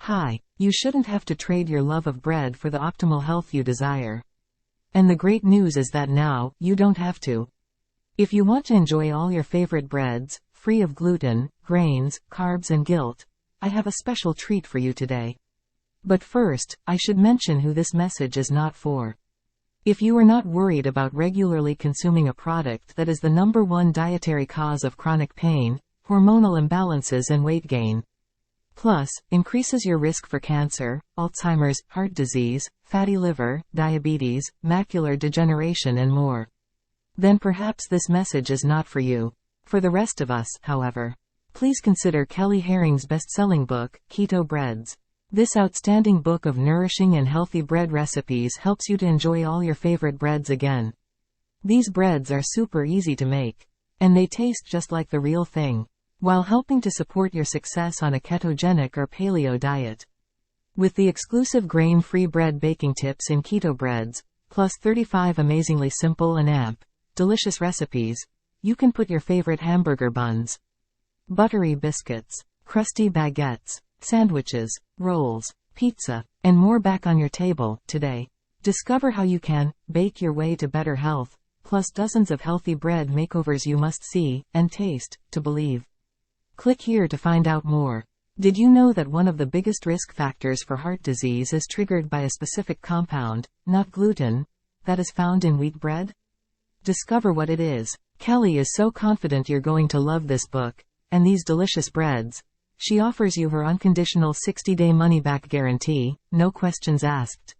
Hi, you shouldn't have to trade your love of bread for the optimal health you desire. And the great news is that now, you don't have to. If you want to enjoy all your favorite breads, free of gluten, grains, carbs and guilt, I have a special treat for you today. But first, I should mention who this message is not for. If you are not worried about regularly consuming a product that is the #1 dietary cause of chronic pain, hormonal imbalances and weight gain, plus, increases your risk for cancer, Alzheimer's, heart disease, fatty liver, diabetes, macular degeneration and more, then perhaps this message is not for you. For the rest of us, however, please consider Kelly Herring's best-selling book, Keto Breads. This outstanding book of nourishing and healthy bread recipes helps you to enjoy all your favorite breads again. These breads are super easy to make, and they taste just like the real thing, while helping to support your success on a ketogenic or paleo diet. With the exclusive grain-free bread baking tips in Keto Breads, plus 35 amazingly simple and delicious recipes, you can put your favorite hamburger buns, buttery biscuits, crusty baguettes, sandwiches, rolls, pizza, and more back on your table today. Discover how you can bake your way to better health, plus dozens of healthy bread makeovers you must see and taste to believe. Click here to find out more. Did you know that one of the biggest risk factors for heart disease is triggered by a specific compound, not gluten, that is found in wheat bread? Discover what it is. Kelly is so confident you're going to love this book and these delicious breads. She offers you her unconditional 60-day money-back guarantee, no questions asked.